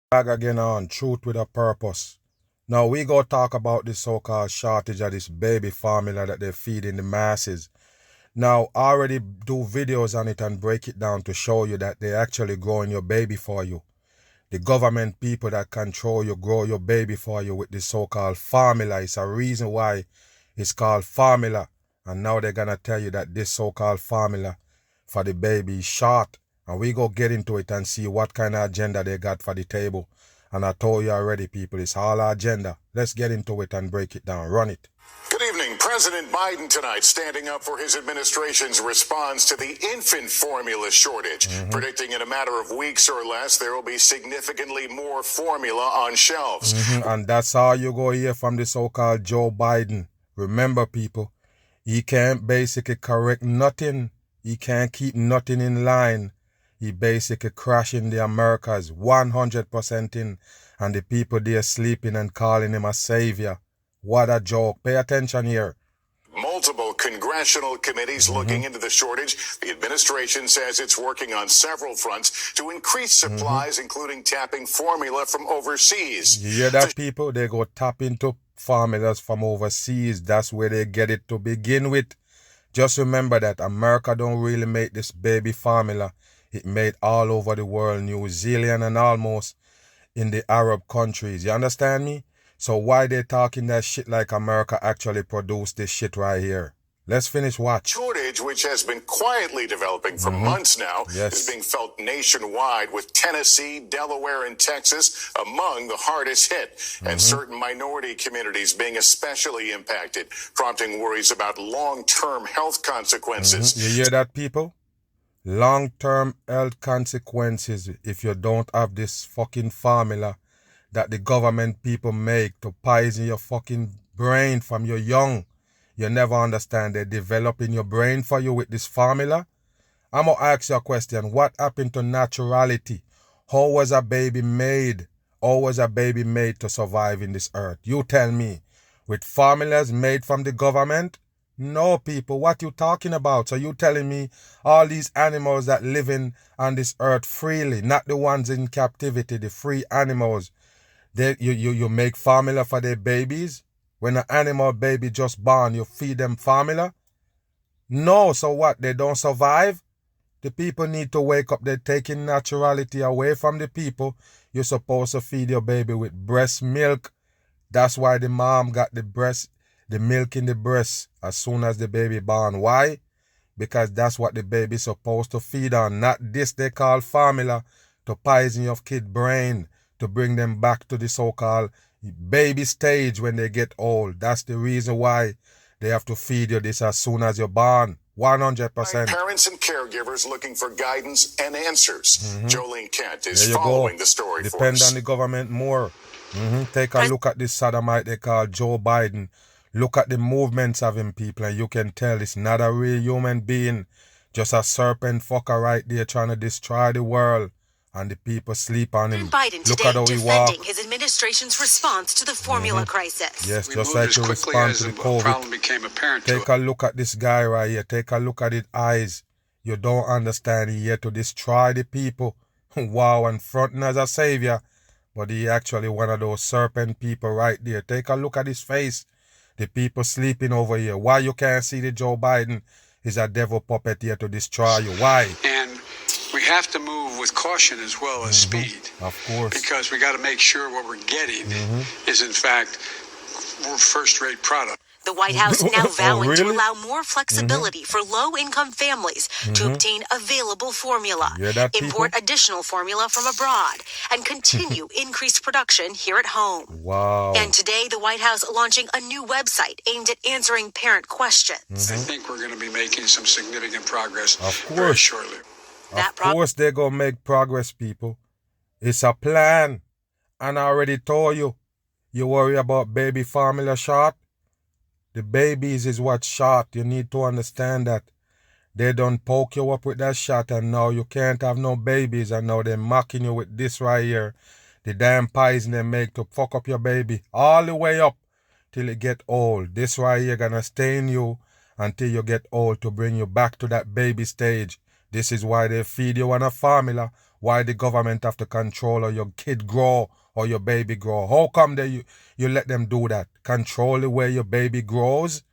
Back again on Truth with a Purpose. Now we go talk about this so-called shortage of this baby formula that they feed in the masses. Now I already do videos on it and break it down to show you that they actually growing your baby for you. The government people that control you grow your baby for you with this so-called formula. It's a reason why it's called formula. And now they're gonna tell you that this so-called formula for the baby is short. And we go get into it and see what kind of agenda they got for the table. And I told you already, people, it's all agenda. Let's get into it and break it down. Run it. Good evening. President Biden tonight standing up for his administration's response to the infant formula shortage, predicting in a matter of weeks or less there will be significantly more formula on shelves. And that's all you go hear from the so-called Joe Biden. Remember, people, he can't basically correct nothing. He can't keep nothing in line. He basically crashing the Americas 100% in, and the people there sleeping and calling him a savior. What a joke. Pay attention here. Multiple congressional committees looking into the shortage. The administration says it's working on several fronts to increase supplies, including tapping formula from overseas. You hear that, people? They go tap into formulas from overseas. That's where they get it to begin with. Just remember that America don't really make this baby formula. It made all over the world, New Zealand and almost in the Arab countries. You understand me? So why they talking that shit like America actually produced this shit right here? Let's finish watch. Shortage, which has been quietly developing for months now, is being felt nationwide, with Tennessee, Delaware, and Texas among the hardest hit, and certain minority communities being especially impacted, prompting worries about long-term health consequences. You hear that, people? Long-term health consequences if you don't have this fucking formula that the government people make to poison your fucking brain from your young. You never understand. They're developing your brain for you with this formula. I'm going to ask you a question. What happened to naturality? How was a baby made? How was a baby made to survive in this earth? You tell me. With formulas made from the government? No, people. What you talking about? So you telling me all these animals that living on this earth freely, not the ones in captivity, the free animals, you make formula for their babies? When an animal baby just born, you feed them formula? No, so what? They don't survive? The people need to wake up. They're taking naturality away from the people. You're supposed to feed your baby with breast milk. That's why the mom got the milk in the breast as soon as the baby born. Why? Because that's what the baby's supposed to feed on. Not this they call formula to poison your kid brain, to bring them back to the so-called baby stage when they get old. That's the reason why they have to feed you this as soon as you're born. 100%. Parents and caregivers looking for guidance and answers. Jolene Kent is following the story for us. Depend on the government more. Take a look at this sodomite they call Joe Biden. Look at the movements of him, people, and you can tell it's not a real human being. Just a serpent fucker right there trying to destroy the world. And the people sleep on him. Biden Look at how he defending walk. his administration's response to the formula crisis. Yes, just like to respond to the COVID. Take a look at this guy right here. Take a look at his eyes. You don't understand. He here to destroy the people. Wow, and fronting as a savior. But he actually one of those serpent people right there. Take a look at his face. The people sleeping over here. Why you can't see the Joe Biden is a devil puppet here to destroy you? Why? And we have to move with caution as well as speed. Of course. Because we got to make sure what we're getting is, in fact, first-rate product. The White House now vowing to really? allow more flexibility for low-income families to obtain available formula, You hear that, import people? additional formula from abroad, and continue increased production here at home. Wow. And today, the White House launching a new website aimed at answering parent questions. I think we're going to be making some significant progress Of very course. shortly. Of course they're going to make progress, people. It's a plan. And I already told you. You worry about baby formula short? The babies is what's short. You need to understand that. They done poke you up with that shot and now you can't have no babies and now they're mocking you with this right here. The damn poison they make to fuck up your baby. All the way up till it get old. This right here gonna stay in you until you get old to bring you back to that baby stage. This is why they feed you on a formula why the government have to control how your kid grow or your baby grow. How come you let them do that? Control the way your baby grows?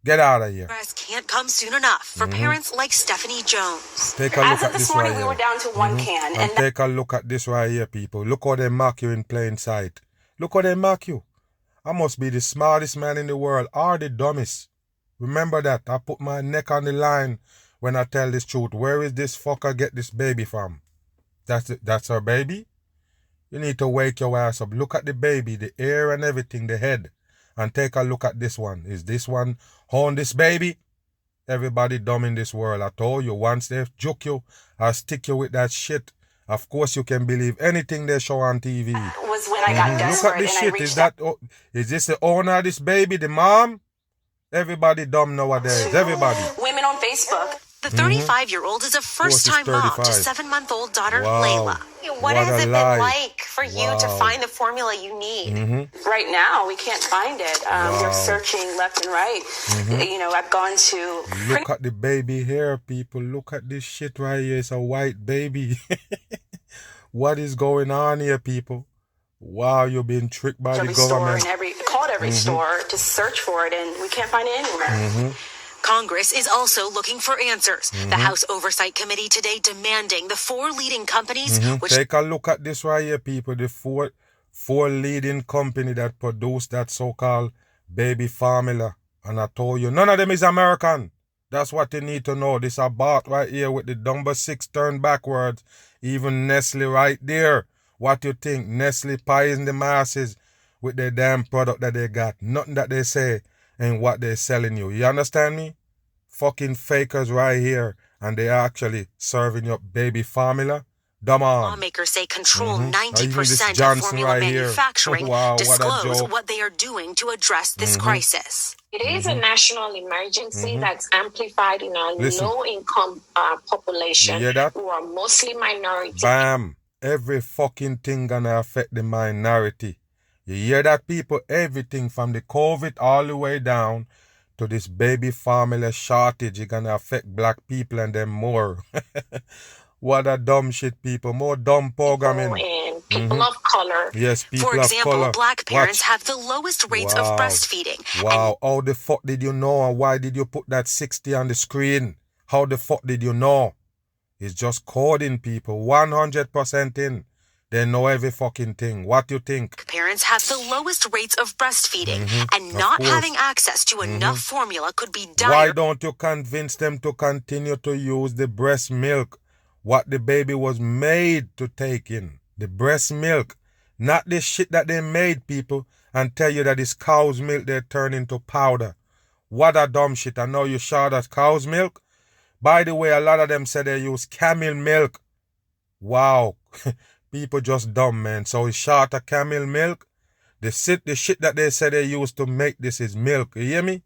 Get out of here. Can't come soon enough for parents like Stephanie Jones. Take a look As of this morning, we were down to one can. And take a look at this right here, people. Look how they mark you in plain sight. Look how they mark you. I must be the smartest man in the world or the dumbest. Remember that. I put my neck on the line when I tell this truth. Where is this fucker get this baby from? That's her baby? You need to wake your ass up. Look at the baby, the ear and everything, the head. And take a look at this one. Is this one on this baby? Everybody dumb in this world. I told you, once they juke you, I'll stick you with that shit. Of course you can believe anything they show on TV. Was when I got desperate. Look at this shit. Is this the owner of this baby, the mom? Everybody dumb nowadays. Everybody. Women on Facebook. The 35-year-old is a first-time mom to 7-month-old daughter, Layla. What has it been like for you to find the formula you need? Right now, we can't find it. We're searching left and right. You know, I've gone to... Look at the baby here, people. Look at this shit right here. It's a white baby. What is going on here, people? Wow, you're being tricked by the government. Called every store to search for it, and we can't find it anywhere. Congress is also looking for answers. The House Oversight Committee today demanding the 4 leading companies which... Take a look at this right here, people. The four leading company that produced that so-called baby formula. And I told you, none of them is American. That's what you need to know. This are bought right here with the number 6 turned backwards. Even Nestle right there. What you think? Nestle pies the masses with their damn product that they got. Nothing that they say and what they're selling you. You understand me? Fucking fakers right here. And they're actually serving you baby formula. Dumb on. Lawmakers say control 90% of formula right manufacturing. Wow, disclose what they are doing to address this crisis. It is a national emergency that's amplified in our low-income population who are mostly minorities. Bam. Every fucking thing gonna affect the minority. You hear that, people? Everything from the COVID all the way down to this baby formula shortage is gonna affect black people and them more. What a dumb shit, people. More dumb programming. And people of color. Yes, people of color. For example, black parents have the lowest rates of breastfeeding. Wow. How the fuck did you know? And why did you put that 60 on the screen? How the fuck did you know? It's just coding, people. 100% in. They know every fucking thing. What do you think? Parents have the lowest rates of breastfeeding, and not having access to enough formula could be dire. Why don't you convince them to continue to use the breast milk? What the baby was made to take in. The breast milk. Not the shit that they made, people, and tell you that it's cow's milk they turn into powder. What a dumb shit. I know you shot at cow's milk. By the way, a lot of them say they use camel milk. Wow. People just dumb, man. So it's short of camel milk. The shit that they say they use to make this is milk. You hear me?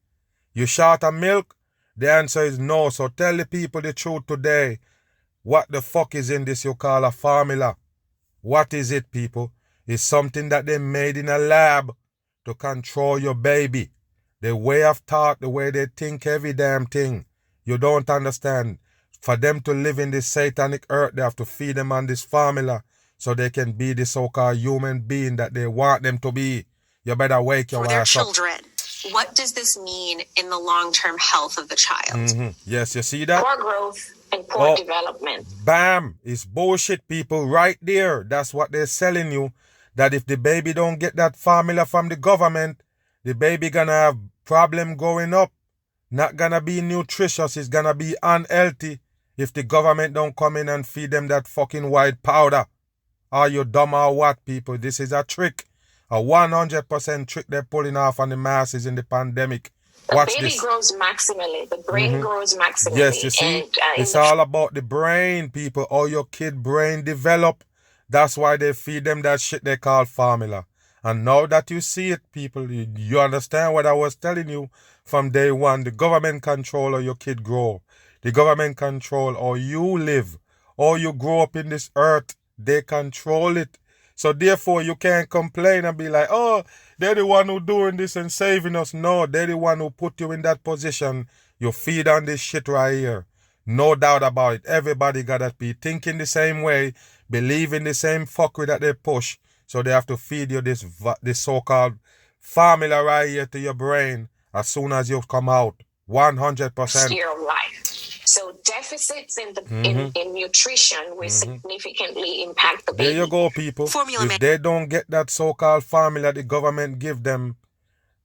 You short of milk? The answer is no. So tell the people the truth today. What the fuck is in this you call a formula? What is it, people? It's something that they made in a lab to control your baby. The way of thought, the way they think every damn thing. You don't understand. For them to live in this satanic earth, they have to feed them on this formula so they can be the so-called human being that they want them to be. You better wake your ass up. For their children. What does this mean in the long-term health of the child? Yes, you see that? Poor growth and poor development. Bam! It's bullshit, people, right there. That's what they're selling you. That if the baby don't get that formula from the government, the baby gonna have problem growing up. Not gonna be nutritious. It's gonna be unhealthy if the government don't come in and feed them that fucking white powder. Are you dumb or what, people? This is a trick. A 100% trick they're pulling off on the masses in the pandemic. Watch the baby grows maximally. The brain grows maximally. Yes, you see? It's all about the brain, people. How your kid brain develop. That's why they feed them that shit they call formula. And now that you see it, people, you understand what I was telling you from day one. The government control how your kid grow. The government control how you live. How you grow up in this earth. They control it. So therefore, you can't complain and be like, oh, they're the one who doing this and saving us. No, they're the one who put you in that position. You feed on this shit right here. No doubt about it. Everybody gotta be thinking the same way, believing the same fuckery that they push. So they have to feed you this so-called formula right here to your brain as soon as you come out. 100%. Year of life. So deficits in the in nutrition will significantly impact the baby. There you go, people. If they don't get that so-called formula the government give them,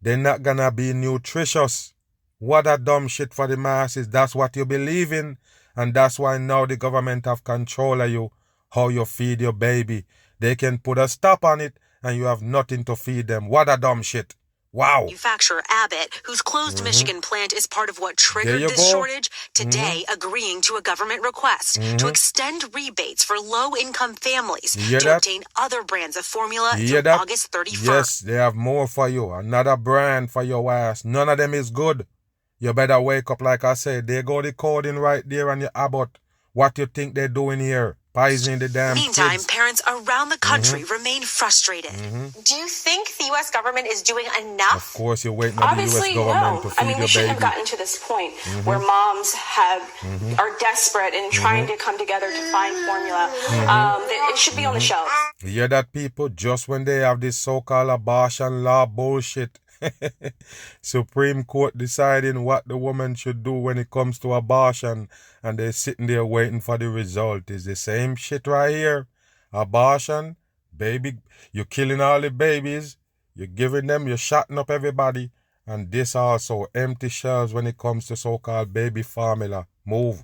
they're not gonna be nutritious. What a dumb shit for the masses. That's what you believe in. And that's why now the government have control of you, how you feed your baby. They can put a stop on it and you have nothing to feed them. What a dumb shit. Wow. Manufacturer Abbott, whose closed Michigan plant is part of what triggered this shortage, today agreeing to a government request to extend rebates for low-income families to obtain other brands of formula through August 31st. Yes, they have more for you. Another brand for your ass. None of them is good. You better wake up, like I said. They go the coding right there on your Abbott. What you think they're doing here? Poisoning the damn Meantime, kids. parents around the country remain frustrated. Do you think the U.S. government is doing enough? Of course, you're waiting on the U.S. government to feed your baby. We shouldn't have gotten to this point where moms are desperate and trying to come together to find formula. It should be on the shelf. You hear that, people? Just when they have this so-called abortion law bullshit, Supreme Court deciding what the woman should do when it comes to abortion, and they're sitting there waiting for the result. Is the same shit right here. Abortion, baby, you're killing all the babies, you're giving them, you're shutting up everybody, and this also empty shelves when it comes to so-called baby formula. Move.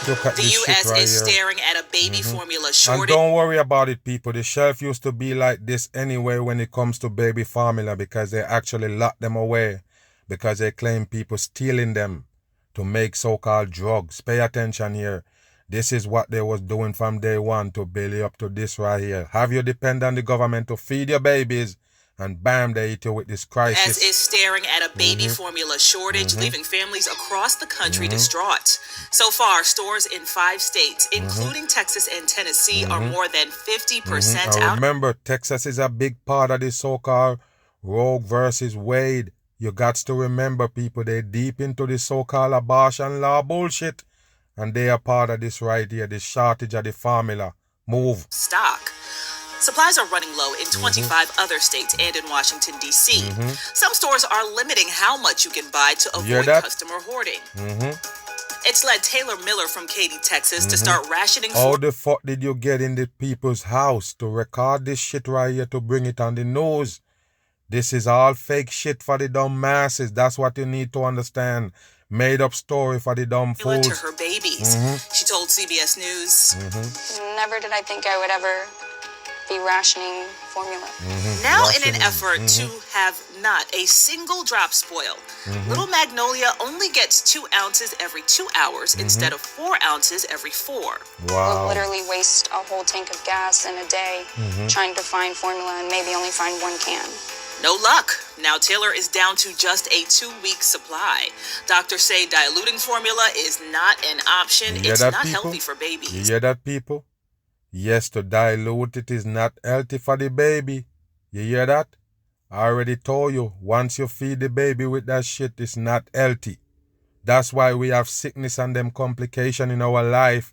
Look at the this U.S. shit right is here. staring at a baby formula shortage. And don't worry about it, people. The shelf used to be like this anyway when it comes to baby formula, because they actually lock them away because they claim people stealing them to make so-called drugs. Pay attention here. This is what they was doing from day one to belly up to this right here. Have you depend on the government to feed your babies, and bam, they hit you with this crisis. U.S. is staring at a baby formula shortage, leaving families across the country distraught. So far, stores in 5 states, including Texas and Tennessee, are more than 50% out. Remember, Texas is a big part of this so-called Roe versus Wade. You got to remember, people, they're deep into this so-called abortion law bullshit, and they are part of this right here, this shortage of the formula. Move. Stock. Supplies are running low in 25 other states and in Washington, D.C. Some stores are limiting how much you can buy to avoid customer hoarding. It's led Taylor Miller from Katy, Texas, to start rationing. How the fuck did you get in the people's house to record this shit right here to bring it on the news? This is all fake shit for the dumb masses. That's what you need to understand. Made up story for the dumb fools. To her babies. She told CBS News. Never did I think I would ever be rationing formula. Now, in an effort to have not a single drop spoil, Little Magnolia only gets 2 ounces every 2 hours instead of 4 ounces every 4. Wow. We'll literally waste a whole tank of gas in a day trying to find formula and maybe only find 1 can. No luck. Now Taylor is down to just a 2-week supply. Doctors say diluting formula is not an option. It's not healthy for babies. You hear that, people? Yes, to dilute it is not healthy for the baby. You hear that? I already told you, once you feed the baby with that shit, it's not healthy. That's why we have sickness and them complications in our life,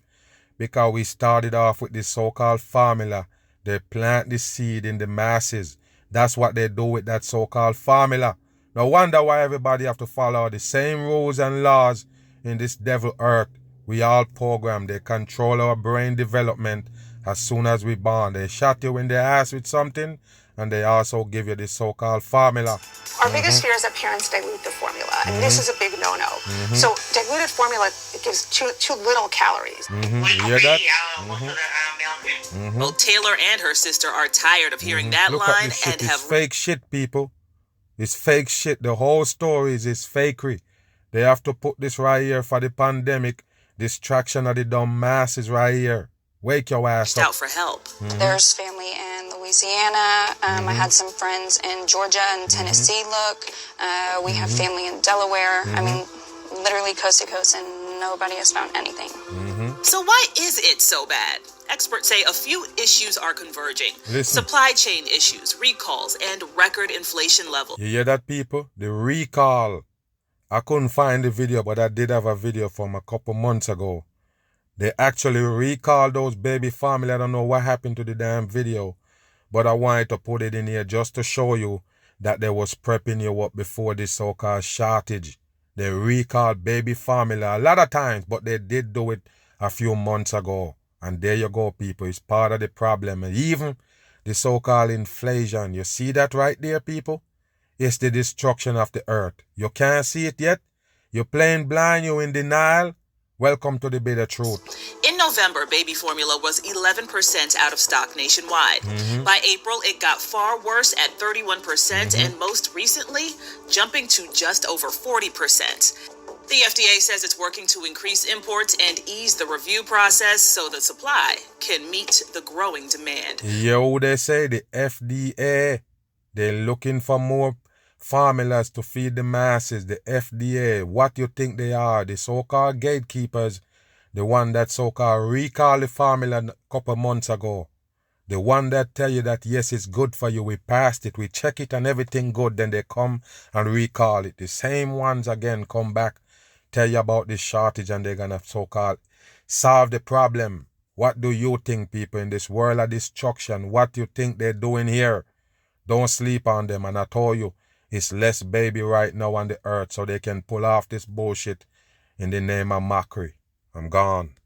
because we started off with this so-called formula. They plant the seed in the masses. That's what they do with that so-called formula. No wonder why everybody have to follow the same rules and laws in this devil earth. We all programmed. They control our brain development as soon as we born. They shot you in the ass with something, and they also give you this so-called formula. Our biggest fear is that parents dilute the formula, and this is a big no-no. So diluted formula, it gives too little calories. You hear that? Both Taylor and her sister are tired of hearing that Look line at this shit. and It's have fake shit, people. It's fake shit. The whole story is fakery. They have to put this right here for the pandemic. Distraction of the dumb masses right here. Wake your ass up. out for help. There's family in Louisiana. I had some friends in Georgia and Tennessee we have family in Delaware. I mean, literally coast to coast, and nobody has found anything. So why is it so bad? Experts say a few issues are converging. Listen. Supply chain issues, recalls, and record inflation levels. You hear that, people? The recall. I couldn't find the video, but I did have a video from a couple months ago. They actually recalled those baby family. I don't know what happened to the damn video, but I wanted to put it in here just to show you that they was prepping you up before this so-called shortage. They recalled baby family a lot of times, but they did do it a few months ago. And there you go, people. It's part of the problem. And even the so-called inflation. You see that right there, people? It's the destruction of the earth. You can't see it yet? You're playing blind, you're in denial? Welcome to the bitter truth. In November, baby formula was 11% out of stock nationwide. By April, it got far worse at 31%, and most recently, jumping to just over 40%. The FDA says it's working to increase imports and ease the review process so the supply can meet the growing demand. Yo, they say the FDA, they're looking for more formulas to feed the masses. The FDA, what you think they are? The so-called gatekeepers, the one that so-called recall the formula a couple months ago. The one that tell you that yes, it's good for you, we passed it, we check it and everything good, then they come and recall it. The same ones again come back, tell you about this shortage and they're gonna so-called solve the problem. What do you think, people, in this world of destruction? What you think they're doing here? Don't sleep on them. And I told you, it's less baby right now on the earth so they can pull off this bullshit in the name of mockery. I'm gone.